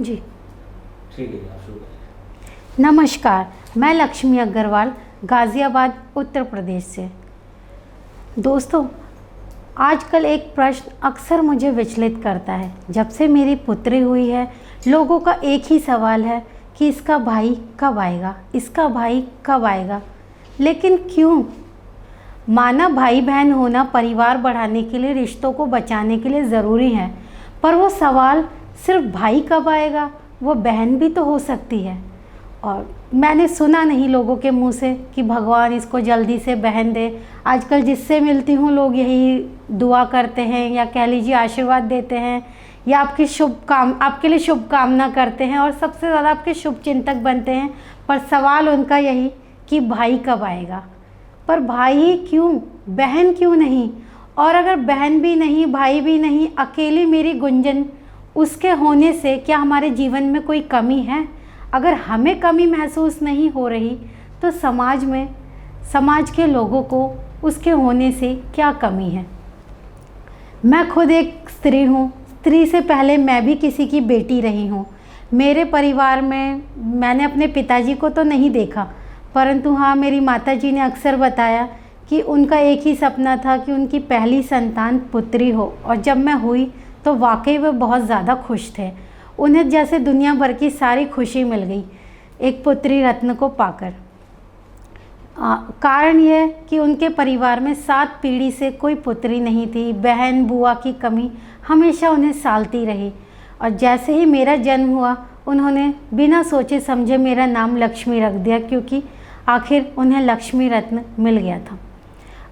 जी ठीक है, आप शुरू करें। नमस्कार, मैं लक्ष्मी अग्रवाल गाज़ियाबाद उत्तर प्रदेश से। दोस्तों, आजकल एक प्रश्न अक्सर मुझे विचलित करता है। जब से मेरी पुत्री हुई है, लोगों का एक ही सवाल है कि इसका भाई कब आएगा, इसका भाई कब आएगा। लेकिन क्यों? माना भाई बहन होना परिवार बढ़ाने के लिए, रिश्तों को बचाने के लिए ज़रूरी है, पर वो सवाल सिर्फ भाई कब आएगा, वो बहन भी तो हो सकती है। और मैंने सुना नहीं लोगों के मुंह से कि भगवान इसको जल्दी से बहन दे। आजकल जिससे मिलती हूँ लोग यही दुआ करते हैं, या कह लीजिए आशीर्वाद देते हैं, या आपके लिए शुभकामना करते हैं, और सबसे ज़्यादा आपके शुभ चिंतक बनते हैं। पर सवाल उनका यही कि भाई कब आएगा। पर भाई ही क्यों, बहन क्यों नहीं? और अगर बहन भी नहीं, भाई भी नहीं, अकेली मेरी गुंजन, उसके होने से क्या हमारे जीवन में कोई कमी है? अगर हमें कमी महसूस नहीं हो रही तो समाज के लोगों को उसके होने से क्या कमी है? मैं खुद एक स्त्री हूँ। स्त्री से पहले मैं भी किसी की बेटी रही हूँ। मेरे परिवार में मैंने अपने पिताजी को तो नहीं देखा, परंतु हाँ, मेरी माताजी ने अक्सर बताया कि उनका एक ही सपना था कि उनकी पहली संतान पुत्री हो। और जब मैं हुई तो वाकई वे बहुत ज़्यादा खुश थे। उन्हें जैसे दुनिया भर की सारी खुशी मिल गई एक पुत्री रत्न को पाकर। कारण यह कि उनके परिवार में 7 पीढ़ी से कोई पुत्री नहीं थी। बहन बुआ की कमी हमेशा उन्हें सालती रही। और जैसे ही मेरा जन्म हुआ, उन्होंने बिना सोचे समझे मेरा नाम लक्ष्मी रख दिया, क्योंकि आखिर उन्हें लक्ष्मी रत्न मिल गया था।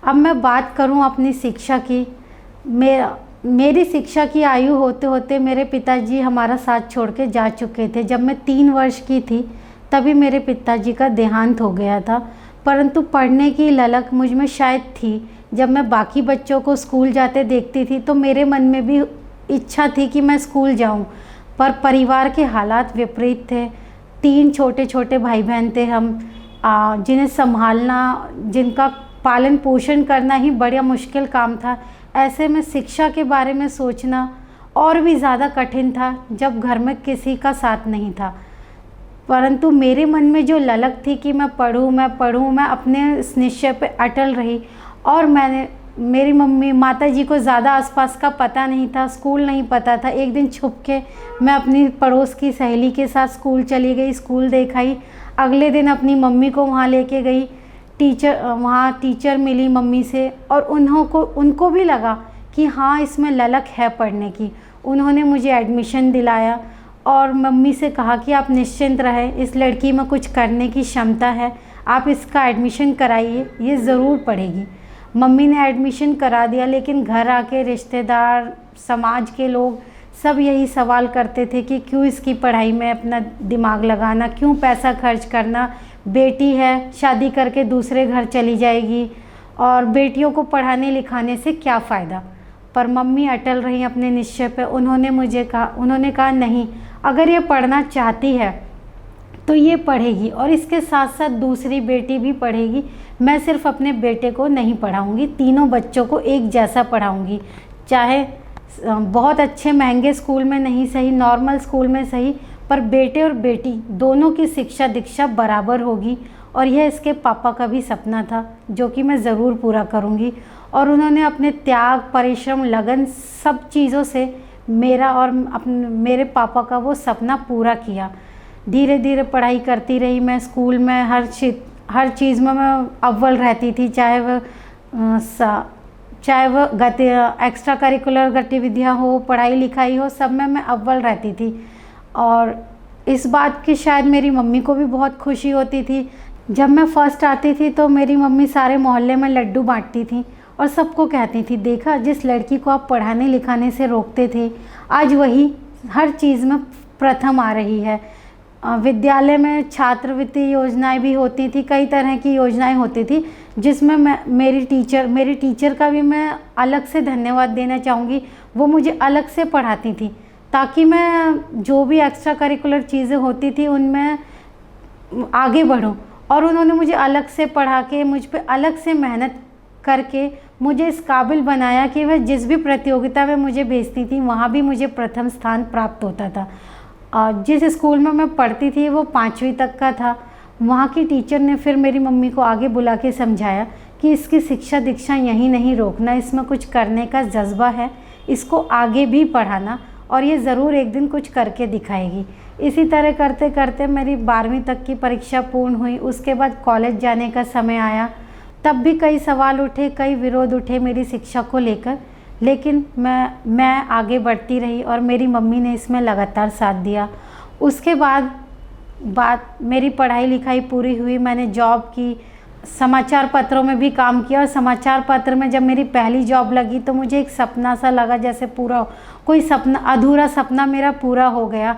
अब मैं बात करूं अपनी शिक्षा की। मेरी शिक्षा की आयु होते होते मेरे पिताजी हमारा साथ छोड़ के जा चुके थे। जब मैं 3 वर्ष की थी तभी मेरे पिताजी का देहांत हो गया था। परंतु पढ़ने की ललक मुझ में शायद थी। जब मैं बाकी बच्चों को स्कूल जाते देखती थी तो मेरे मन में भी इच्छा थी कि मैं स्कूल जाऊं। पर परिवार के हालात विपरीत थे। 3 छोटे छोटे भाई बहन थे हम, जिन्हें संभालना, जिनका पालन पोषण करना ही बड़ा मुश्किल काम था। ऐसे में शिक्षा के बारे में सोचना और भी ज़्यादा कठिन था जब घर में किसी का साथ नहीं था। परंतु मेरे मन में जो ललक थी कि मैं पढूं, मैं अपने इस निश्चय पे अटल रही। और मेरी माताजी को ज़्यादा आसपास का पता नहीं था, स्कूल नहीं पता था। एक दिन छुप के मैं अपनी पड़ोस की सहेली के साथ स्कूल चली गई, स्कूल देखाई। अगले दिन अपनी मम्मी को वहाँ लेके गई। वहाँ टीचर मिली मम्मी से, और उनको भी लगा कि हाँ, इसमें ललक है पढ़ने की। उन्होंने मुझे एडमिशन दिलाया और मम्मी से कहा कि आप निश्चिंत रहें, इस लड़की में कुछ करने की क्षमता है, आप इसका एडमिशन कराइए, ये ज़रूर पढ़ेगी। मम्मी ने एडमिशन करा दिया। लेकिन घर आके रिश्तेदार, समाज के लोग सब यही सवाल करते थे कि क्यों इसकी पढ़ाई में अपना दिमाग लगाना, क्यों पैसा खर्च करना, बेटी है, शादी करके दूसरे घर चली जाएगी, और बेटियों को पढ़ाने लिखाने से क्या फ़ायदा। पर मम्मी अटल रही अपने निश्चय पे। उन्होंने कहा नहीं, अगर ये पढ़ना चाहती है तो ये पढ़ेगी, और इसके साथ साथ दूसरी बेटी भी पढ़ेगी। मैं सिर्फ अपने बेटे को नहीं पढ़ाऊँगी, तीनों बच्चों को एक जैसा पढ़ाऊँगी। चाहे बहुत अच्छे महंगे स्कूल में नहीं सही, नॉर्मल स्कूल में सही, पर बेटे और बेटी दोनों की शिक्षा दीक्षा बराबर होगी। और यह इसके पापा का भी सपना था, जो कि मैं ज़रूर पूरा करूँगी। और उन्होंने अपने त्याग, परिश्रम, लगन, सब चीज़ों से मेरा और मेरे पापा का वो सपना पूरा किया। धीरे धीरे पढ़ाई करती रही मैं। स्कूल में हर चीज़ में मैं अव्वल रहती थी, चाहे वह एक्स्ट्रा करिकुलर गतिविधियाँ हो, पढ़ाई लिखाई हो, सब में मैं अव्वल रहती थी। और इस बात की शायद मेरी मम्मी को भी बहुत खुशी होती थी। जब मैं फर्स्ट आती थी तो मेरी मम्मी सारे मोहल्ले में लड्डू बांटती थी और सबको कहती थी, देखा, जिस लड़की को आप पढ़ाने लिखाने से रोकते थे, आज वही हर चीज़ में प्रथम आ रही है। विद्यालय में छात्रवृत्ति योजनाएं भी होती थी, कई तरह की योजनाएं होती थी, जिसमें मेरी टीचर का भी मैं अलग से धन्यवाद देना चाहूँगी। वो मुझे अलग से पढ़ाती थी ताकि मैं जो भी एक्स्ट्रा करिकुलर चीज़ें होती थी उनमें आगे बढ़ूं। और उन्होंने मुझे अलग से पढ़ा के, मुझ पे अलग से मेहनत करके मुझे इस काबिल बनाया कि वह जिस भी प्रतियोगिता में मुझे भेजती थी वहाँ भी मुझे प्रथम स्थान प्राप्त होता था। जिस स्कूल में मैं पढ़ती थी वो 5वीं तक का था। वहाँ की टीचर ने फिर मेरी मम्मी को आगे बुला के समझाया कि इसकी शिक्षा दीक्षा यहीं नहीं रोकना, इसमें कुछ करने का जज्बा है, इसको आगे भी पढ़ाना और ये ज़रूर एक दिन कुछ करके दिखाएगी। इसी तरह करते करते मेरी 12वीं तक की परीक्षा पूर्ण हुई। उसके बाद कॉलेज जाने का समय आया, तब भी कई सवाल उठे, कई विरोध उठे मेरी शिक्षा को लेकर, लेकिन मैं आगे बढ़ती रही और मेरी मम्मी ने इसमें लगातार साथ दिया। उसके बाद मेरी पढ़ाई लिखाई पूरी हुई, मैंने जॉब की, समाचार पत्रों में भी काम किया और समाचार पत्र में जब मेरी पहली जॉब लगी तो मुझे एक सपना सा लगा, जैसे पूरा कोई सपना, अधूरा सपना मेरा पूरा हो गया।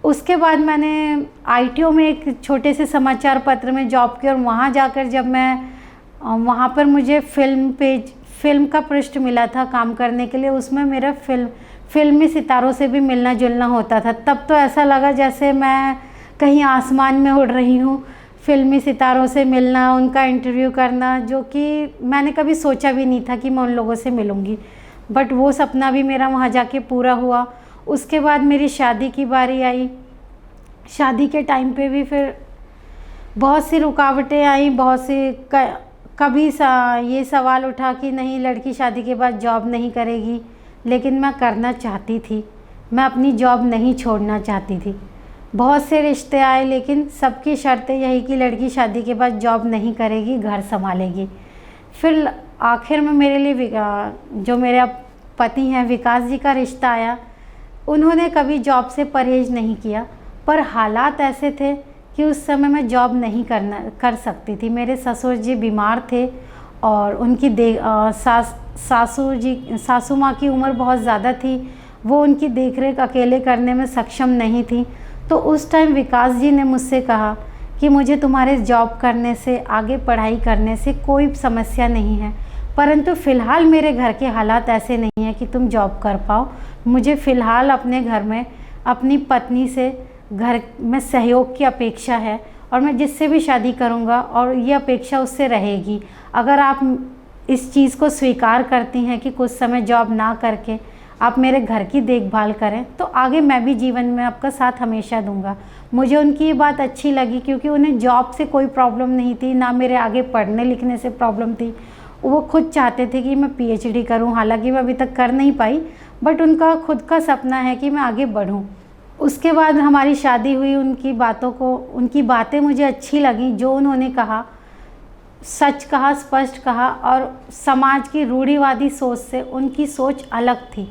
उसके बाद मैंने आईटीओ में एक छोटे से समाचार पत्र में जॉब की और वहाँ जाकर जब मैं वहाँ पर मुझे फिल्म का पृष्ठ मिला था काम करने के लिए। उसमें मेरा फिल्मी सितारों से भी मिलना जुलना होता था। तब तो ऐसा लगा जैसे मैं कहीं आसमान में उड़ रही हूँ। फिल्मी सितारों से मिलना, उनका इंटरव्यू करना, जो कि मैंने कभी सोचा भी नहीं था कि मैं उन लोगों से मिलूँगी, बट वो सपना भी मेरा वहाँ जाके पूरा हुआ। उसके बाद मेरी शादी की बारी आई। शादी के टाइम पे भी फिर बहुत सी रुकावटें आई, बहुत सी कभी ये सवाल उठा कि नहीं, लड़की शादी के बाद जॉब नहीं करेगी, लेकिन मैं करना चाहती थी, मैं अपनी जॉब नहीं छोड़ना चाहती थी। बहुत से रिश्ते आए, लेकिन सबकी शर्तें यही कि लड़की शादी के बाद जॉब नहीं करेगी, घर संभालेगी। फिर आखिर में मेरे लिए जो मेरे पति हैं विकास जी का रिश्ता आया। उन्होंने कभी जॉब से परहेज नहीं किया, पर हालात ऐसे थे कि उस समय मैं जॉब नहीं कर सकती थी। मेरे ससुर जी बीमार थे और उनकी सासू माँ की उम्र बहुत ज़्यादा थी, वो उनकी देखरेख अकेले करने में सक्षम नहीं थी। तो उस टाइम विकास जी ने मुझसे कहा कि मुझे तुम्हारे जॉब करने से, आगे पढ़ाई करने से कोई समस्या नहीं है, परंतु फ़िलहाल मेरे घर के हालात ऐसे नहीं हैं कि तुम जॉब कर पाओ। मुझे फ़िलहाल अपने घर में अपनी पत्नी से घर में सहयोग की अपेक्षा है और मैं जिससे भी शादी करूंगा और ये अपेक्षा उससे रहेगी। अगर आप इस चीज़ को स्वीकार करती हैं कि कुछ समय जॉब ना करके आप मेरे घर की देखभाल करें, तो आगे मैं भी जीवन में आपका साथ हमेशा दूंगा। मुझे उनकी ये बात अच्छी लगी, क्योंकि उन्हें जॉब से कोई प्रॉब्लम नहीं थी, ना मेरे आगे पढ़ने लिखने से प्रॉब्लम थी। वो खुद चाहते थे कि मैं पीएचडी करूं, हालांकि मैं अभी तक कर नहीं पाई, बट उनका खुद का सपना है कि मैं आगे बढ़ूं। उसके बाद हमारी शादी हुई। उनकी बातें मुझे अच्छी लगी, जो उन्होंने कहा सच कहा, स्पष्ट कहा, और समाज की रूढ़िवादी सोच से उनकी सोच अलग थी।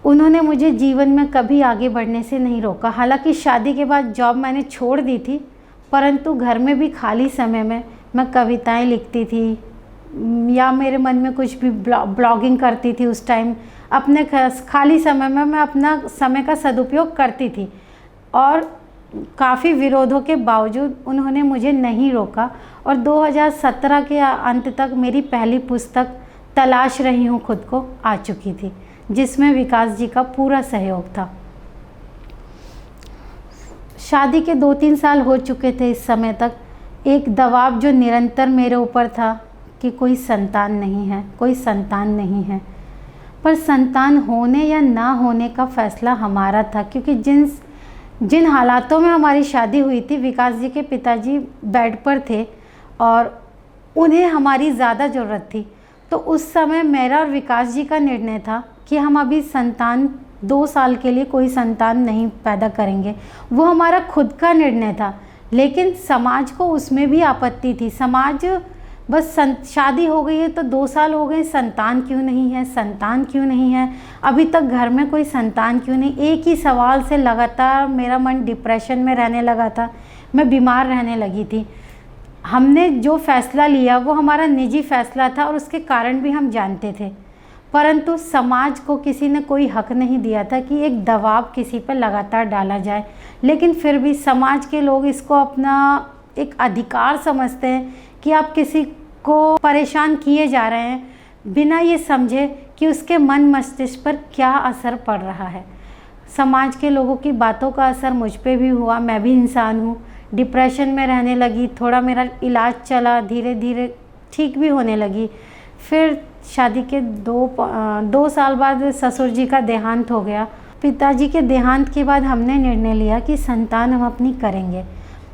उन्होंने मुझे जीवन में कभी आगे बढ़ने से नहीं रोका। हालांकि शादी के बाद जॉब मैंने छोड़ दी थी, परंतु घर में भी खाली समय में मैं कविताएं लिखती थी या मेरे मन में कुछ भी ब्लॉगिंग करती थी। उस टाइम अपने खाली समय में मैं अपना समय का सदुपयोग करती थी और काफ़ी विरोधों के बावजूद उन्होंने मुझे नहीं रोका और 2017 के अंत तक मेरी पहली पुस्तक तलाश रही हूँ खुद को आ चुकी थी, जिसमें विकास जी का पूरा सहयोग था। शादी के 2-3 साल हो चुके थे इस समय तक। एक दबाव जो निरंतर मेरे ऊपर था कि कोई संतान नहीं है, कोई संतान नहीं है, पर संतान होने या ना होने का फैसला हमारा था, क्योंकि जिन हालातों में हमारी शादी हुई थी, विकास जी के पिताजी बेड पर थे और उन्हें हमारी ज़्यादा ज़रूरत थी। तो उस समय मेरा और विकास जी का निर्णय था कि हम अभी 2 साल के लिए कोई संतान नहीं पैदा करेंगे। वो हमारा खुद का निर्णय था, लेकिन समाज को उसमें भी आपत्ति थी। समाज बस शादी हो गई है तो 2 साल हो गए, संतान क्यों नहीं है, संतान क्यों नहीं है, अभी तक घर में कोई संतान क्यों नहीं। एक ही सवाल से लगातार मेरा मन डिप्रेशन में रहने लगा था, मैं बीमार रहने लगी थी। हमने जो फैसला लिया वो हमारा निजी फैसला था और उसके कारण भी हम जानते थे, परंतु समाज को किसी ने कोई हक नहीं दिया था कि एक दबाव किसी पर लगातार डाला जाए। लेकिन फिर भी समाज के लोग इसको अपना एक अधिकार समझते हैं कि आप किसी को परेशान किए जा रहे हैं बिना ये समझे कि उसके मन मस्तिष्क पर क्या असर पड़ रहा है। समाज के लोगों की बातों का असर मुझ पे भी हुआ। मैं भी इंसान हूँ, डिप्रेशन में रहने लगी। थोड़ा मेरा इलाज चला, धीरे धीरे ठीक भी होने लगी। फिर शादी के 2 साल बाद ससुर जी का देहांत हो गया पिताजी के देहांत के बाद हमने निर्णय लिया कि संतान हम अपनी करेंगे,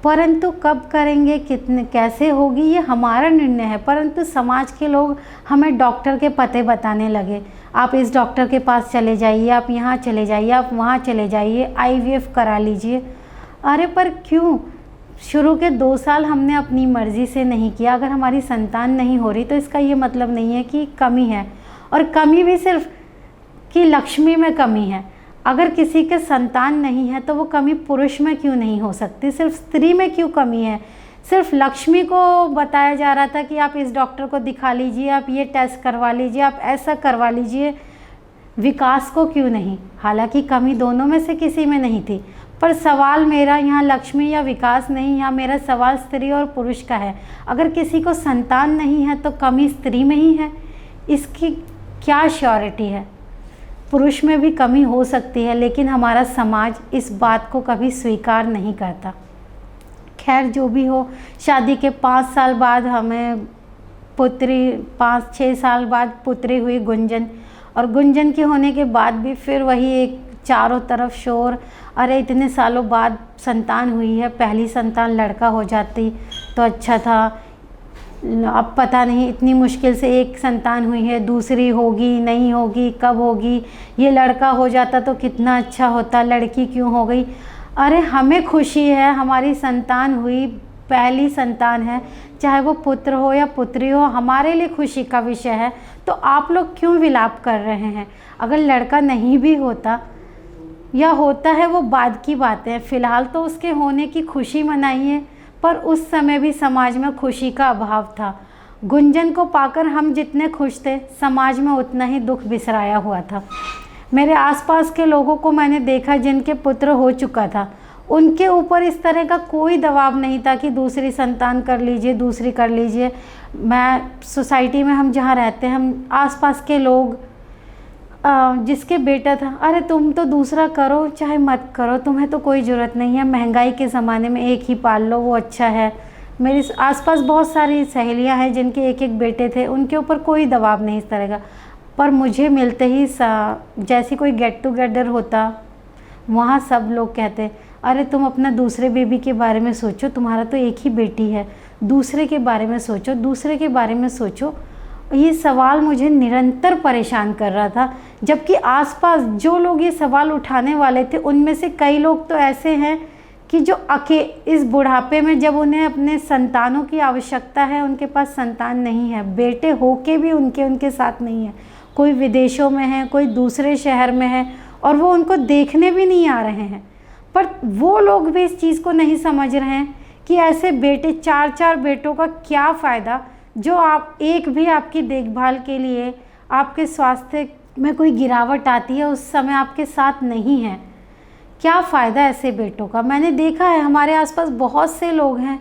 परंतु कब करेंगे, कितने, कैसे होगी, ये हमारा निर्णय है। परंतु समाज के लोग हमें डॉक्टर के पते बताने लगे, आप इस डॉक्टर के पास चले जाइए, आप यहाँ चले जाइए, आप वहाँ चले जाइए, IVF करा लीजिए। अरे पर क्यों? शुरू के 2 साल हमने अपनी मर्ज़ी से नहीं किया। अगर हमारी संतान नहीं हो रही तो इसका ये मतलब नहीं है कि कमी है, और कमी भी सिर्फ कि लक्ष्मी में कमी है। अगर किसी के संतान नहीं है तो वो कमी पुरुष में क्यों नहीं हो सकती, सिर्फ स्त्री में क्यों कमी है? सिर्फ लक्ष्मी को बताया जा रहा था कि आप इस डॉक्टर को दिखा लीजिए, आप ये टेस्ट करवा लीजिए, आप ऐसा करवा लीजिए, विकास को क्यों नहीं? हालांकि कमी दोनों में से किसी में नहीं थी, पर सवाल मेरा यहाँ लक्ष्मी या विकास नहीं, यहाँ मेरा सवाल स्त्री और पुरुष का है। अगर किसी को संतान नहीं है तो कमी स्त्री में ही है, इसकी क्या श्योरिटी है? पुरुष में भी कमी हो सकती है, लेकिन हमारा समाज इस बात को कभी स्वीकार नहीं करता। खैर जो भी हो, शादी के 5 साल बाद हमें पुत्री, 5-6 साल बाद पुत्री हुई गुंजन, और गुंजन के होने के बाद भी फिर वही एक चारों तरफ शोर, अरे इतने सालों बाद संतान हुई है, पहली संतान लड़का हो जाती तो अच्छा था, अब पता नहीं इतनी मुश्किल से एक संतान हुई है, दूसरी होगी नहीं होगी, कब होगी, ये लड़का हो जाता तो कितना अच्छा होता, लड़की क्यों हो गई? अरे हमें खुशी है, हमारी संतान हुई, पहली संतान है, चाहे वो पुत्र हो या पुत्री हो, हमारे लिए खुशी का विषय है। तो आप लोग क्यों विलाप कर रहे हैं? अगर लड़का नहीं भी होता या होता है वो बाद की बात है, फ़िलहाल तो उसके होने की खुशी मनाइए। पर उस समय भी समाज में खुशी का अभाव था। गुंजन को पाकर हम जितने खुश थे, समाज में उतना ही दुख बिसराया हुआ था। मेरे आसपास के लोगों को मैंने देखा जिनके पुत्र हो चुका था, उनके ऊपर इस तरह का कोई दबाव नहीं था कि दूसरी संतान कर लीजिए, दूसरी कर लीजिए। मैं सोसाइटी में, हम जहाँ रहते हैं, हम आसपास के लोग जिसके बेटा था, अरे तुम तो दूसरा करो चाहे मत करो, तुम्हें तो कोई ज़रूरत नहीं है, महंगाई के ज़माने में एक ही पाल लो, वो अच्छा है। मेरे आसपास बहुत सारी सहेलियां हैं जिनके एक एक बेटे थे, उनके ऊपर कोई दबाव नहीं इस तरह का। पर मुझे मिलते ही जैसे कोई गेट टुगेदर होता, वहाँ सब लोग कहते, अरे तुम अपना दूसरे बेबी के बारे में सोचो, तुम्हारा तो एक ही बेटी है, दूसरे के बारे में सोचो, दूसरे के बारे में सोचो। ये सवाल मुझे निरंतर परेशान कर रहा था, जबकि आसपास जो लोग ये सवाल उठाने वाले थे उनमें से कई लोग तो ऐसे हैं कि जो इस बुढ़ापे में जब उन्हें अपने संतानों की आवश्यकता है, उनके पास संतान नहीं है, बेटे होके भी उनके साथ नहीं है, कोई विदेशों में है, कोई दूसरे शहर में है, और वो उनको देखने भी नहीं आ रहे हैं। पर वो लोग भी इस चीज़ को नहीं समझ रहे हैं कि ऐसे बेटे, 4-4 बेटों का क्या फ़ायदा, जो आप एक भी आपकी देखभाल के लिए, आपके स्वास्थ्य में कोई गिरावट आती है उस समय आपके साथ नहीं है। क्या फ़ायदा ऐसे बेटों का? मैंने देखा है हमारे आसपास बहुत से लोग हैं।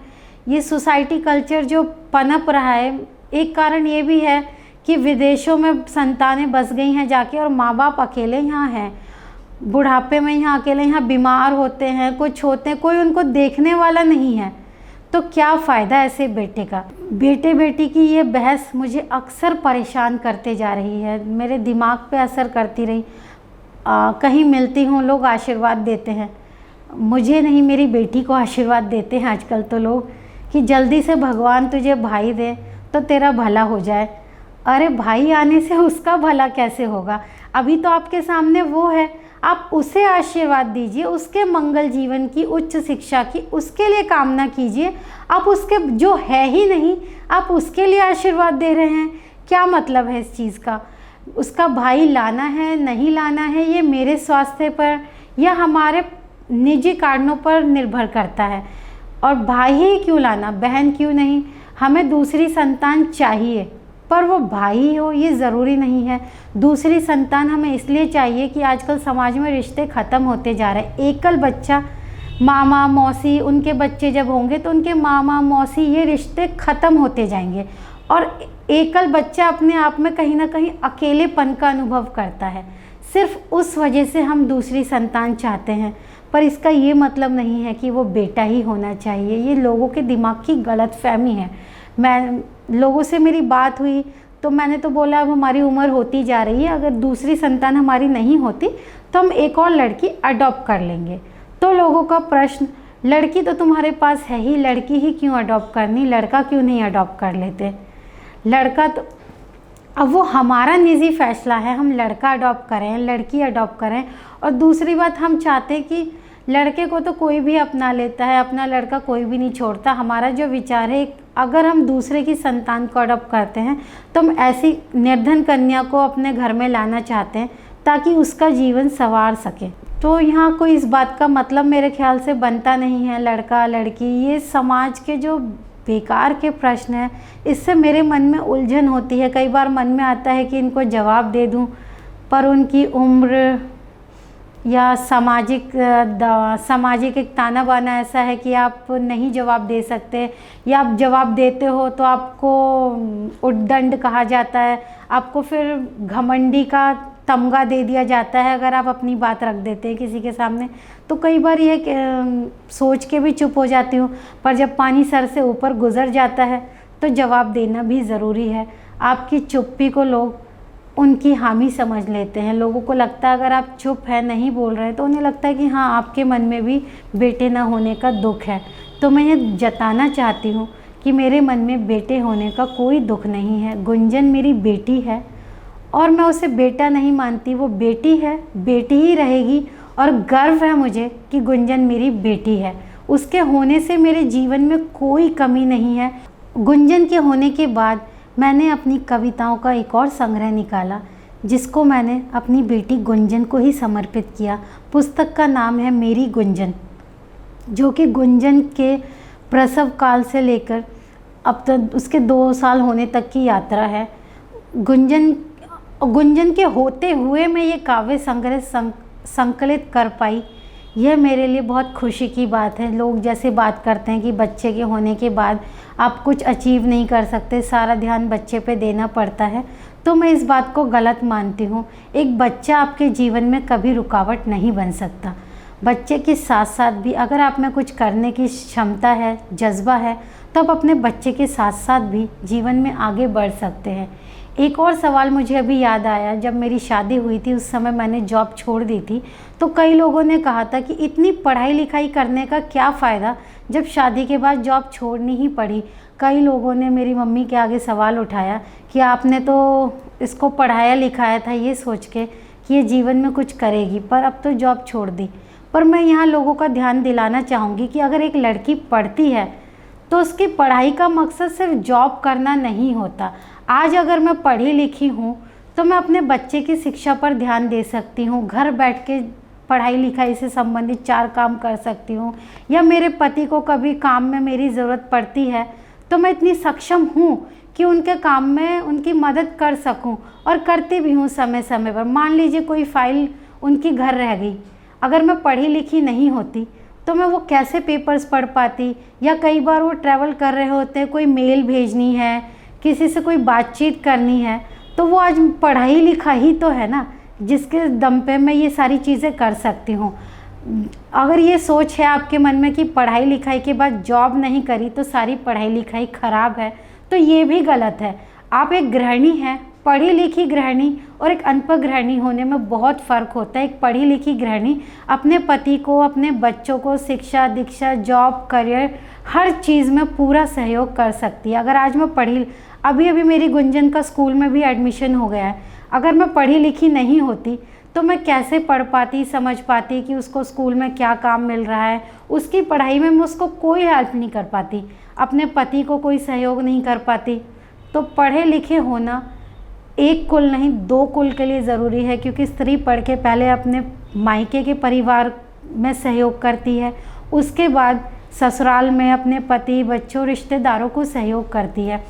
ये सोसाइटी कल्चर जो पनप रहा है, एक कारण ये भी है कि विदेशों में संतानें बस गई हैं जाके, और माँ बाप अकेले यहाँ हैं, बुढ़ापे में यहाँ अकेले, यहाँ बीमार होते हैं, कुछ होते हैं, कोई उनको देखने वाला नहीं है। तो क्या फ़ायदा ऐसे बेटे का? बेटे बेटी की ये बहस मुझे अक्सर परेशान करते जा रही है, मेरे दिमाग पे असर करती रही। कहीं मिलती हूँ, लोग आशीर्वाद देते हैं, मुझे नहीं, मेरी बेटी को आशीर्वाद देते हैं आजकल तो लोग, कि जल्दी से भगवान तुझे भाई दे तो तेरा भला हो जाए। अरे भाई आने से उसका भला कैसे होगा? अभी तो आपके सामने वो है, आप उसे आशीर्वाद दीजिए, उसके मंगल जीवन की, उच्च शिक्षा की, उसके लिए कामना कीजिए। आप उसके जो है ही नहीं, आप उसके लिए आशीर्वाद दे रहे हैं, क्या मतलब है इस चीज़ का? उसका भाई लाना है नहीं लाना है, ये मेरे स्वास्थ्य पर या हमारे निजी कारणों पर निर्भर करता है। और भाई ही क्यों लाना, बहन क्यों नहीं? हमें दूसरी संतान चाहिए, पर वो भाई हो ये ज़रूरी नहीं है। दूसरी संतान हमें इसलिए चाहिए कि आजकल समाज में रिश्ते ख़त्म होते जा रहे हैं। एकल बच्चा, मामा मौसी, उनके बच्चे जब होंगे तो उनके मामा मौसी, ये रिश्ते ख़त्म होते जाएंगे, और एकल बच्चा अपने आप में कहीं ना कहीं अकेलेपन का अनुभव करता है। सिर्फ उस वजह से हम दूसरी संतान चाहते हैं, पर इसका ये मतलब नहीं है कि वो बेटा ही होना चाहिए। ये लोगों के दिमाग की गलतफहमी है। मैं लोगों से मेरी बात हुई तो मैंने तो बोला अब हमारी उम्र होती जा रही है, अगर दूसरी संतान हमारी नहीं होती तो हम एक और लड़की अडॉप्ट कर लेंगे। तो लोगों का प्रश्न, लड़की तो तुम्हारे पास है ही, लड़की ही क्यों अडॉप्ट करनी, लड़का क्यों नहीं अडॉप्ट कर लेते। लड़का तो अब वो हमारा निजी फैसला है, हम लड़का अडॉप्ट करें लड़की अडॉप्ट करें। और दूसरी बात, हम चाहते कि लड़के को तो कोई भी अपना लेता है, अपना लड़का कोई भी नहीं छोड़ता। हमारा जो विचार है, अगर हम दूसरे की संतान को अडॉप्ट करते हैं तो हम ऐसी निर्धन कन्या को अपने घर में लाना चाहते हैं ताकि उसका जीवन संवार सके। तो यहाँ कोई इस बात का मतलब मेरे ख्याल से बनता नहीं है लड़का लड़की। ये समाज के जो बेकार के प्रश्न हैं, इससे मेरे मन में उलझन होती है। कई बार मन में आता है कि इनको जवाब दे दूं, पर उनकी उम्र या सामाजिक एक ताना बाना ऐसा है कि आप नहीं जवाब दे सकते, या आप जवाब देते हो तो आपको उद्दंड कहा जाता है, आपको फिर घमंडी का तमगा दे दिया जाता है अगर आप अपनी बात रख देते हैं किसी के सामने। तो कई बार ये सोच के भी चुप हो जाती हूँ, पर जब पानी सर से ऊपर गुजर जाता है तो जवाब देना भी ज़रूरी है। आपकी चुप्पी को लोग उनकी हामी समझ लेते हैं। लोगों को लगता है अगर आप चुप है, नहीं बोल रहे, तो उन्हें लगता है कि हाँ, आपके मन में भी बेटे ना होने का दुख है। तो मैं ये जताना चाहती हूँ कि मेरे मन में बेटे होने का कोई दुख नहीं है। गुंजन मेरी बेटी है और मैं उसे बेटा नहीं मानती, वो बेटी है, बेटी ही रहेगी। और गर्व है मुझे कि गुंजन मेरी बेटी है, उसके होने से मेरे जीवन में कोई कमी नहीं है। गुंजन के होने के बाद मैंने अपनी कविताओं का एक और संग्रह निकाला, जिसको मैंने अपनी बेटी गुंजन को ही समर्पित किया। पुस्तक का नाम है मेरी गुंजन, जो कि गुंजन के प्रसव काल से लेकर अब तक उसके 2 साल होने तक की यात्रा है। गुंजन के होते हुए मैं ये काव्य संग्रह संकलित कर पाई, यह मेरे लिए बहुत खुशी की बात है। लोग जैसे बात करते हैं कि बच्चे के होने के बाद आप कुछ अचीव नहीं कर सकते, सारा ध्यान बच्चे पे देना पड़ता है, तो मैं इस बात को गलत मानती हूँ। एक बच्चा आपके जीवन में कभी रुकावट नहीं बन सकता। बच्चे के साथ साथ भी अगर आप में कुछ करने की क्षमता है, जज्बा है, तो आप अपने बच्चे के साथ साथ भी जीवन में आगे बढ़ सकते हैं। एक और सवाल मुझे अभी याद आया, जब मेरी शादी हुई थी उस समय मैंने जॉब छोड़ दी थी, तो कई लोगों ने कहा था कि इतनी पढ़ाई लिखाई करने का क्या फ़ायदा जब शादी के बाद जॉब छोड़नी ही पड़ी। कई लोगों ने मेरी मम्मी के आगे सवाल उठाया कि आपने तो इसको पढ़ाया लिखाया था ये सोच के कि ये जीवन में कुछ करेगी, पर अब तो जॉब छोड़ दी। पर मैं यहाँ लोगों का ध्यान दिलाना चाहूँगी कि अगर एक लड़की पढ़ती है तो उसकी पढ़ाई का मकसद सिर्फ जॉब करना नहीं होता। आज अगर मैं पढ़ी लिखी हूँ तो मैं अपने बच्चे की शिक्षा पर ध्यान दे सकती हूँ, घर बैठ के पढ़ाई लिखाई से संबंधित 4 काम कर सकती हूँ, या मेरे पति को कभी काम में मेरी ज़रूरत पड़ती है तो मैं इतनी सक्षम हूँ कि उनके काम में उनकी मदद कर सकूँ, और करती भी हूँ समय समय पर। मान लीजिए कोई फाइल उनकी घर रह गई, अगर मैं पढ़ी लिखी नहीं होती तो मैं वो कैसे पेपर्स पढ़ पाती, या कई बार वो ट्रैवल कर रहे होते हैं, कोई मेल भेजनी है, किसी से कोई बातचीत करनी है, तो वो आज पढ़ाई लिखा ही तो है ना, जिसके दम पे मैं ये सारी चीज़ें कर सकती हूँ। अगर ये सोच है आपके मन में कि पढ़ाई लिखाई के बाद जॉब नहीं करी तो सारी पढ़ाई लिखाई ख़राब है, तो ये भी गलत है। आप एक गृहिणी हैं, पढ़ी लिखी गृहिणी और एक अनपढ़ गृहिणी होने में बहुत फ़र्क होता है। एक पढ़ी लिखी गृहिणी अपने पति को, अपने बच्चों को शिक्षा दीक्षा, जॉब, करियर, हर चीज़ में पूरा सहयोग कर सकती है। अगर आज मैं अभी मेरी गुंजन का स्कूल में भी एडमिशन हो गया है, अगर मैं पढ़ी लिखी नहीं होती तो मैं कैसे पढ़ पाती, समझ पाती कि उसको स्कूल में क्या काम मिल रहा है, उसकी पढ़ाई में मैं उसको कोई हेल्प नहीं कर पाती, अपने पति को कोई सहयोग नहीं कर पाती। तो पढ़े लिखे होना एक कुल नहीं 2 कुल के लिए ज़रूरी है, क्योंकि स्त्री पढ़ के पहले अपने मायके के परिवार में सहयोग करती है, उसके बाद ससुराल में अपने पति, बच्चों, रिश्तेदारों को सहयोग करती है।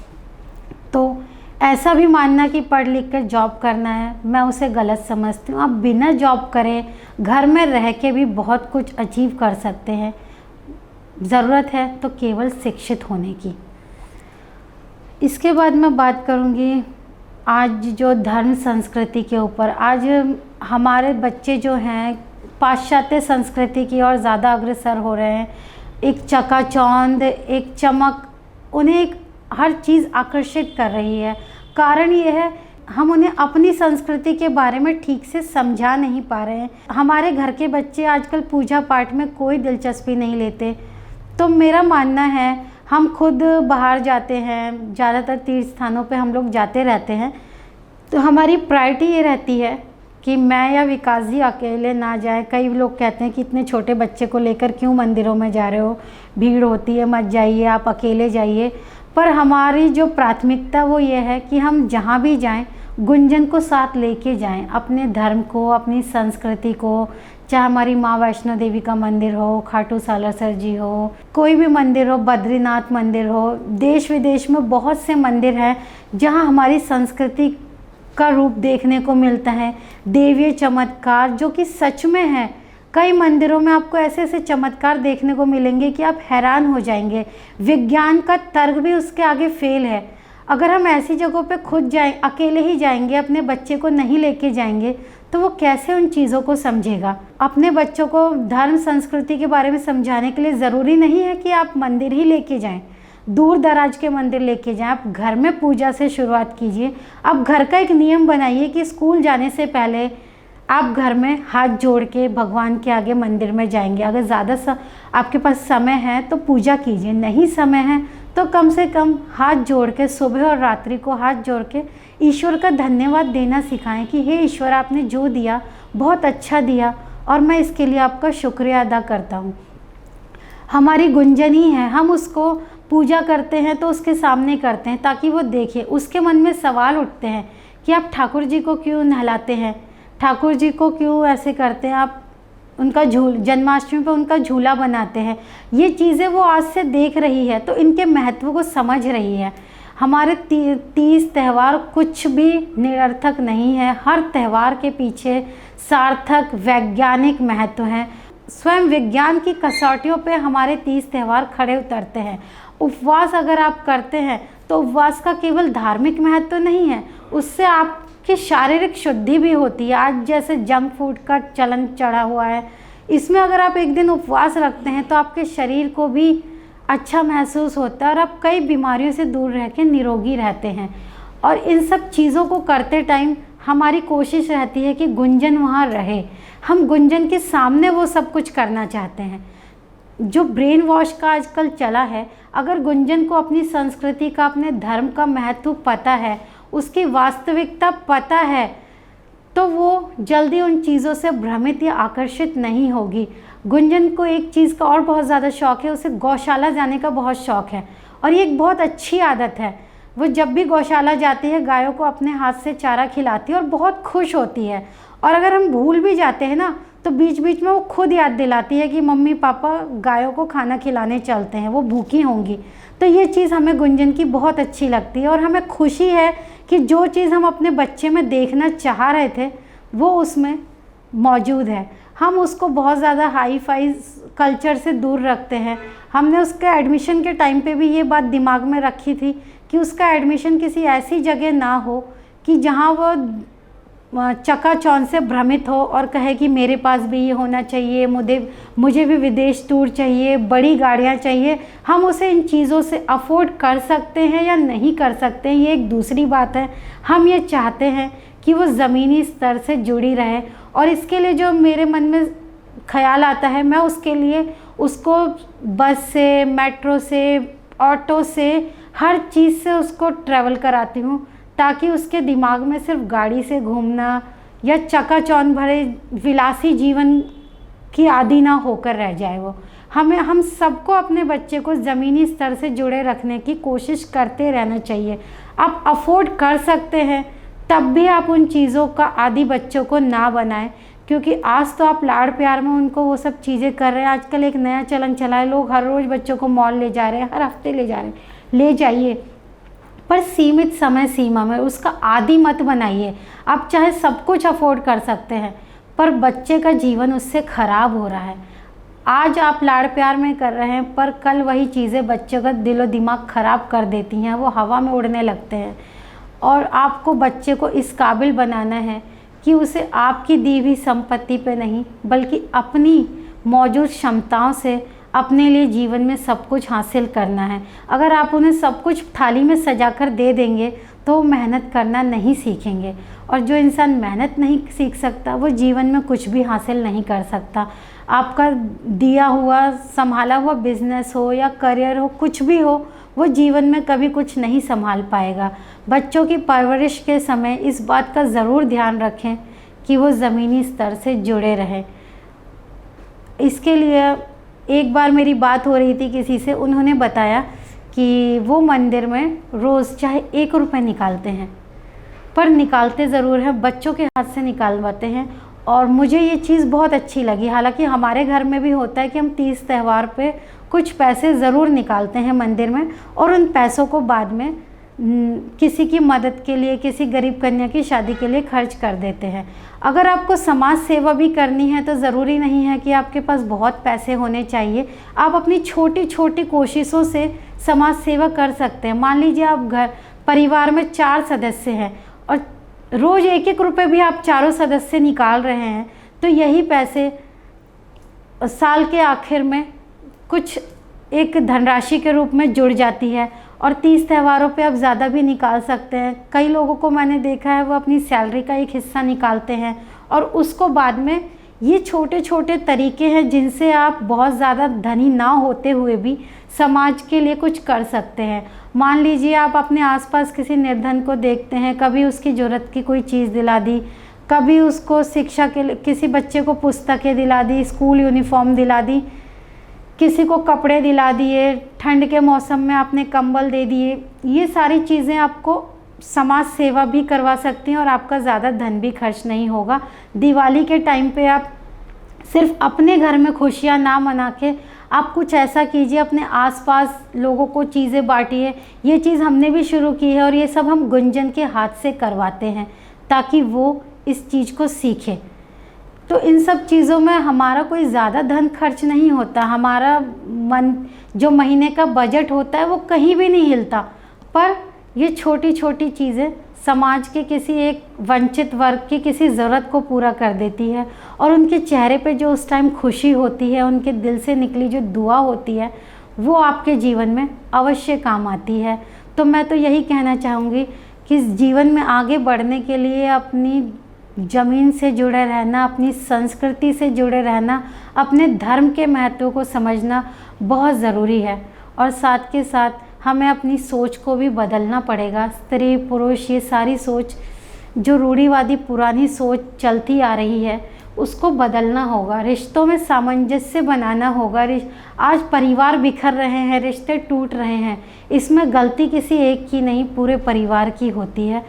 तो ऐसा भी मानना कि पढ़ लिख कर जॉब करना है, मैं उसे गलत समझती हूँ। आप बिना जॉब करें घर में रह के भी बहुत कुछ अचीव कर सकते हैं। ज़रूरत है तो केवल शिक्षित होने की। इसके बाद मैं बात करूँगी आज जो धर्म संस्कृति के ऊपर। आज हमारे बच्चे जो हैं पाश्चात्य संस्कृति की ओर ज़्यादा अग्रसर हो रहे हैं। एक चकाचौंध, एक चमक, उन्हें एक हर चीज़ आकर्षित कर रही है। कारण ये है हम उन्हें अपनी संस्कृति के बारे में ठीक से समझा नहीं पा रहे हैं। हमारे घर के बच्चे आजकल पूजा पाठ में कोई दिलचस्पी नहीं लेते। तो मेरा मानना है, हम खुद बाहर जाते हैं, ज़्यादातर तीर्थ स्थानों पे हम लोग जाते रहते हैं, तो हमारी प्रायोरिटी ये रहती है कि मैं या विकास जी अकेले ना जाए। कई लोग कहते हैं कि इतने छोटे बच्चे को लेकर क्यों मंदिरों में जा रहे हो, भीड़ होती है, मत जाइए, आप अकेले जाइए। पर हमारी जो प्राथमिकता वो ये है कि हम जहाँ भी जाएं गुंजन को साथ लेके जाएं, अपने धर्म को, अपनी संस्कृति को। चाहे हमारी माँ वैष्णो देवी का मंदिर हो, खाटू सालासर जी हो, कोई भी मंदिर हो, बद्रीनाथ मंदिर हो, देश विदेश में बहुत से मंदिर हैं जहाँ हमारी संस्कृति का रूप देखने को मिलता है। देवीय चमत्कार जो कि सच में है। कई मंदिरों में आपको ऐसे ऐसे चमत्कार देखने को मिलेंगे कि आप हैरान हो जाएंगे। विज्ञान का तर्क भी उसके आगे फेल है। अगर हम ऐसी जगहों पे खुद जाएं, अकेले ही जाएंगे, अपने बच्चे को नहीं लेके जाएंगे, तो वो कैसे उन चीज़ों को समझेगा। अपने बच्चों को धर्म संस्कृति के बारे में समझाने के लिए ज़रूरी नहीं है कि आप मंदिर ही लेके जाएं, दूर दराज के मंदिर लेके जाएं। आप घर में पूजा से शुरुआत कीजिए। आप घर का एक नियम बनाइए कि स्कूल जाने से पहले आप घर में हाथ जोड़ के भगवान के आगे मंदिर में जाएंगे। अगर ज़्यादा आपके पास समय है तो पूजा कीजिए, नहीं समय है तो कम से कम हाथ जोड़ के, सुबह और रात्रि को हाथ जोड़ के ईश्वर का धन्यवाद देना सिखाएं कि हे ईश्वर, आपने जो दिया बहुत अच्छा दिया और मैं इसके लिए आपका शुक्रिया अदा करता हूँ। हमारी गुंजन ही है, हम उसको पूजा करते हैं तो उसके सामने करते हैं ताकि वो देखे। उसके मन में सवाल उठते हैं कि आप ठाकुर जी को क्यों नहलाते हैं, ठाकुर जी को क्यों ऐसे करते हैं, आप उनका जन्माष्टमी पे उनका झूला बनाते हैं। ये चीज़ें वो आज से देख रही है तो इनके महत्व को समझ रही है। हमारे 30 त्यौहार कुछ भी निरर्थक नहीं है। हर त्यौहार के पीछे सार्थक वैज्ञानिक महत्व है। स्वयं विज्ञान की कसौटियों पे हमारे 30 त्यौहार खड़े उतरते हैं। उपवास अगर आप करते हैं तो उपवास का केवल धार्मिक महत्व नहीं है, उससे आपकी शारीरिक शुद्धि भी होती है। आज जैसे जंक फूड का चलन चढ़ा हुआ है, इसमें अगर आप एक दिन उपवास रखते हैं तो आपके शरीर को भी अच्छा महसूस होता है और आप कई बीमारियों से दूर रह के निरोगी रहते हैं। और इन सब चीज़ों को करते टाइम हमारी कोशिश रहती है कि गुंजन वहाँ रहे। हम गुंजन के सामने वो सब कुछ करना चाहते हैं। जो ब्रेन वॉश का आजकल चला है, अगर गुंजन को अपनी संस्कृति का, अपने धर्म का महत्व पता है, उसकी वास्तविकता पता है, तो वो जल्दी उन चीज़ों से भ्रमित या आकर्षित नहीं होगी। गुंजन को एक चीज़ का और बहुत ज़्यादा शौक़ है, उसे गौशाला जाने का बहुत शौक़ है और ये एक बहुत अच्छी आदत है। वो जब भी गौशाला जाती है गायों को अपने हाथ से चारा खिलाती है और बहुत खुश होती है। और अगर हम भूल भी जाते हैं ना तो बीच बीच में वो खुद याद दिलाती है कि मम्मी पापा गायों को खाना खिलाने चलते हैं, वो भूखी होंगी। तो ये चीज़ हमें गुंजन की बहुत अच्छी लगती है और हमें खुशी है कि जो चीज़ हम अपने बच्चे में देखना चाह रहे थे वो उसमें मौजूद है। हम उसको बहुत ज़्यादा हाई फाई कल्चर से दूर रखते हैं। हमने उसके एडमिशन के टाइम पे भी ये बात दिमाग में रखी थी कि उसका एडमिशन किसी ऐसी जगह ना हो कि जहाँ वो चकाचौंध से भ्रमित हो और कहे कि मेरे पास भी ये होना चाहिए, मुझे भी विदेश टूर चाहिए, बड़ी गाड़ियाँ चाहिए। हम उसे इन चीज़ों से अफोर्ड कर सकते हैं या नहीं कर सकते हैं, ये एक दूसरी बात है। हम ये चाहते हैं कि वो ज़मीनी स्तर से जुड़ी रहे और इसके लिए जो मेरे मन में ख्याल आता है, मैं उसके लिए उसको बस से, मेट्रो से, ऑटो से, हर चीज़ से उसको ट्रैवल कराती हूँ ताकि उसके दिमाग में सिर्फ गाड़ी से घूमना या चकाचौंध भरे विलासी जीवन की आदी ना होकर रह जाए। वो हम सबको अपने बच्चे को ज़मीनी स्तर से जुड़े रखने की कोशिश करते रहना चाहिए। आप अफोर्ड कर सकते हैं तब भी आप उन चीज़ों का आदी बच्चों को ना बनाएं, क्योंकि आज तो आप लाड़ प्यार में उनको वो सब चीज़ें कर रहे हैं। आजकल एक नया चलन चला है, लोग हर रोज़ बच्चों को मॉल ले जा रहे हैं, हर हफ्ते ले जा रहे हैं। ले जाइए पर सीमित समय सीमा में, उसका आदी मत बनाइए। आप चाहे सब कुछ अफोर्ड कर सकते हैं पर बच्चे का जीवन उससे ख़राब हो रहा है। आज आप लाड़ प्यार में कर रहे हैं पर कल वही चीज़ें बच्चों का दिलो दिमाग ख़राब कर देती हैं, वो हवा में उड़ने लगते हैं। और आपको बच्चे को इस काबिल बनाना है कि उसे आपकी दी हुई संपत्ति पे नहीं बल्कि अपनी मौजूद क्षमताओं से अपने लिए जीवन में सब कुछ हासिल करना है। अगर आप उन्हें सब कुछ थाली में सजा कर दे देंगे तो मेहनत करना नहीं सीखेंगे। और जो इंसान मेहनत नहीं सीख सकता वो जीवन में कुछ भी हासिल नहीं कर सकता। आपका दिया हुआ संभाला हुआ बिजनेस हो या करियर हो, कुछ भी हो, वो जीवन में कभी कुछ नहीं संभाल पाएगा। बच्चों की परवरिश के समय इस बात का ज़रूर ध्यान रखें कि वो ज़मीनी स्तर से जुड़े रहें। इसके लिए एक बार मेरी बात हो रही थी किसी से, उन्होंने बताया कि वो मंदिर में रोज़ चाहे 1 रुपये निकालते हैं, पर निकालते ज़रूर हैं, बच्चों के हाथ से निकालवाते हैं। और मुझे ये चीज़ बहुत अच्छी लगी। हालांकि हमारे घर में भी होता है कि हम 30 त्यौहार पे कुछ पैसे ज़रूर निकालते हैं मंदिर में, और उन पैसों को बाद में किसी की मदद के लिए, किसी गरीब कन्या की शादी के लिए खर्च कर देते हैं। अगर आपको समाज सेवा भी करनी है तो ज़रूरी नहीं है कि आपके पास बहुत पैसे होने चाहिए। आप अपनी छोटी छोटी कोशिशों से समाज सेवा कर सकते हैं। मान लीजिए आप घर परिवार में 4 सदस्य हैं और रोज़ 1-1 रुपये भी आप चारों सदस्य निकाल रहे हैं, तो यही पैसे साल के आखिर में कुछ एक धनराशि के रूप में जुड़ जाती है। और 30 त्योहारों पे आप ज़्यादा भी निकाल सकते हैं। कई लोगों को मैंने देखा है वो अपनी सैलरी का एक हिस्सा निकालते हैं और उसको बाद में, ये छोटे छोटे तरीके हैं जिनसे आप बहुत ज़्यादा धनी ना होते हुए भी समाज के लिए कुछ कर सकते हैं। मान लीजिए आप अपने आसपास किसी निर्धन को देखते हैं, कभी उसकी ज़रूरत की कोई चीज़ दिला दी, कभी उसको शिक्षा के लिए किसी बच्चे को पुस्तकें दिला दी, स्कूल यूनिफॉर्म दिला दी, किसी को कपड़े दिला दिए, ठंड के मौसम में आपने कंबल दे दिए। ये सारी चीज़ें आपको समाज सेवा भी करवा सकती हैं और आपका ज़्यादा धन भी खर्च नहीं होगा। दिवाली के टाइम पे आप सिर्फ अपने घर में खुशियाँ ना मना के आप कुछ ऐसा कीजिए, अपने आसपास लोगों को चीज़ें बांटिए। ये चीज़ हमने भी शुरू की है और ये सब हम गुंजन के हाथ से करवाते हैं ताकि वो इस चीज़ को सीखे। तो इन सब चीज़ों में हमारा कोई ज़्यादा धन खर्च नहीं होता। हमारा जो महीने का बजट होता है वो कहीं भी नहीं हिलता, पर ये छोटी छोटी चीज़ें समाज के किसी एक वंचित वर्ग की किसी ज़रूरत को पूरा कर देती है और उनके चेहरे पे जो उस टाइम खुशी होती है, उनके दिल से निकली जो दुआ होती है, वो आपके जीवन में अवश्य काम आती है। तो मैं तो यही कहना चाहूँगी कि जीवन में आगे बढ़ने के लिए अपनी ज़मीन से जुड़े रहना, अपनी संस्कृति से जुड़े रहना, अपने धर्म के महत्व को समझना बहुत ज़रूरी है। और साथ के साथ हमें अपनी सोच को भी बदलना पड़ेगा। स्त्री पुरुष ये सारी सोच जो रूढ़िवादी पुरानी सोच चलती आ रही है उसको बदलना होगा। रिश्तों में सामंजस्य बनाना होगा। आज परिवार बिखर रहे हैं, रिश्ते टूट रहे हैं, इसमें गलती किसी एक की नहीं, पूरे परिवार की होती है।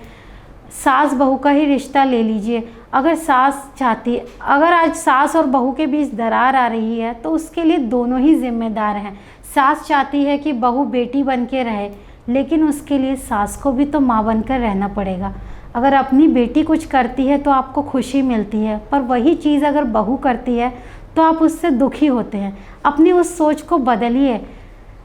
सास बहू का ही रिश्ता ले लीजिए। अगर सास चाहती, अगर आज सास और बहू के बीच दरार आ रही है तो उसके लिए दोनों ही जिम्मेदार हैं। सास चाहती है कि बहू बेटी बन के रहे, लेकिन उसके लिए सास को भी तो माँ बनकर रहना पड़ेगा। अगर अपनी बेटी कुछ करती है तो आपको खुशी मिलती है, पर वही चीज़ अगर बहू करती है तो आप उससे दुखी होते हैं। अपनी उस सोच को बदलिए।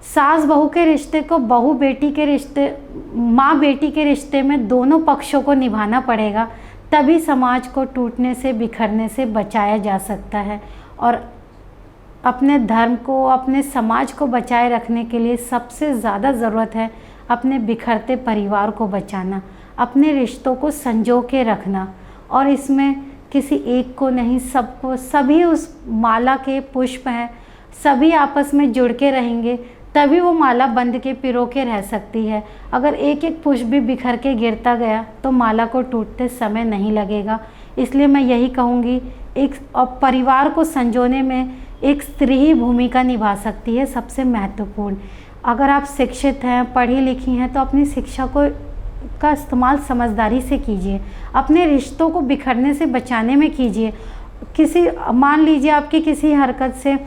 सास बहू के रिश्ते को बहू बेटी के रिश्ते, माँ बेटी के रिश्ते में दोनों पक्षों को निभाना पड़ेगा, तभी समाज को टूटने से, बिखरने से बचाया जा सकता है। और अपने धर्म को, अपने समाज को बचाए रखने के लिए सबसे ज़्यादा ज़रूरत है अपने बिखरते परिवार को बचाना, अपने रिश्तों को संजो के रखना। और इसमें किसी एक को नहीं, सबको, सभी उस माला के पुष्प हैं, सभी आपस में जुड़ के रहेंगे तभी वो माला बंध के पिरो के रह सकती है। अगर एक एक पुष्प भी बिखर के गिरता गया तो माला को टूटते समय नहीं लगेगा। इसलिए मैं यही कहूँगी, एक परिवार को संजोने में एक स्त्री ही भूमिका निभा सकती है सबसे महत्वपूर्ण। अगर आप शिक्षित हैं, पढ़ी लिखी हैं, तो अपनी शिक्षा का इस्तेमाल समझदारी से कीजिए। अपने रिश्तों को बिखरने से बचाने में कीजिए। मान लीजिए आपकी किसी हरकत से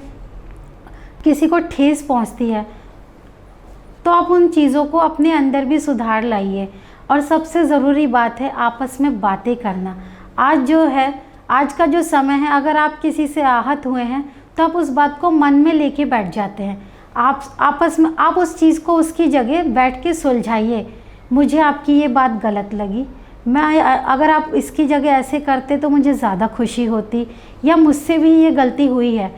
किसी को ठेस पहुंचती है तो आप उन चीज़ों को अपने अंदर भी सुधार लाइए। और सबसे ज़रूरी बात है आपस में बातें करना। आज का जो समय है, अगर आप किसी से आहत हुए हैं तो आप उस बात को मन में लेके बैठ जाते हैं। आप आपस में आप उस चीज़ को उसकी जगह बैठ के सुलझाइए। मुझे आपकी ये बात गलत लगी, अगर आप इसकी जगह ऐसे करते तो मुझे ज़्यादा खुशी होती, या मुझसे भी ये गलती हुई है।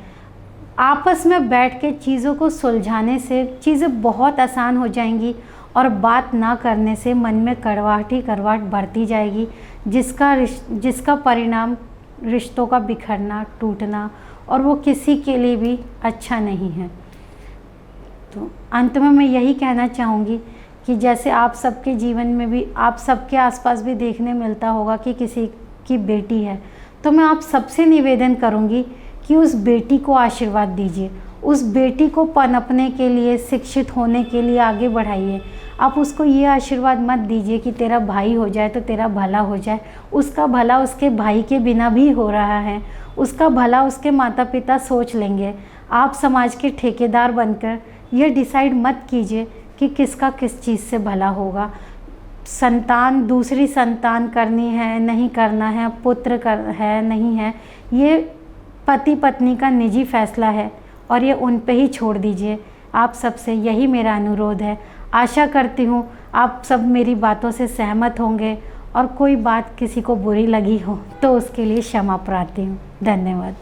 आपस में बैठ के चीज़ों को सुलझाने से चीज़ें बहुत आसान हो जाएंगी और बात ना करने से मन में कड़वाहट ही कड़वाहट बढ़ती जाएगी, जिसका परिणाम रिश्तों का बिखरना, टूटना, और वो किसी के लिए भी अच्छा नहीं है। तो अंत में मैं यही कहना चाहूँगी कि जैसे आप सबके जीवन में भी, आप सबके आसपास भी देखने मिलता होगा कि किसी की बेटी है, तो मैं आप सबसे निवेदन करूँगी कि उस बेटी को आशीर्वाद दीजिए, उस बेटी को पनपने के लिए, शिक्षित होने के लिए आगे बढ़ाइए। आप उसको ये आशीर्वाद मत दीजिए कि तेरा भाई हो जाए तो तेरा भला हो जाए। उसका भला उसके भाई के बिना भी हो रहा है, उसका भला उसके माता पिता सोच लेंगे। आप समाज के ठेकेदार बनकर ये डिसाइड मत कीजिए कि किसका किस चीज़ से भला होगा। संतान, दूसरी संतान करनी है नहीं करना है, पुत्र है नहीं है, ये पति पत्नी का निजी फैसला है और ये उन पे ही छोड़ दीजिए। आप सबसे यही मेरा अनुरोध है। आशा करती हूँ आप सब मेरी बातों से सहमत होंगे, और कोई बात किसी को बुरी लगी हो तो उसके लिए क्षमा प्रार्थी हूँ। धन्यवाद।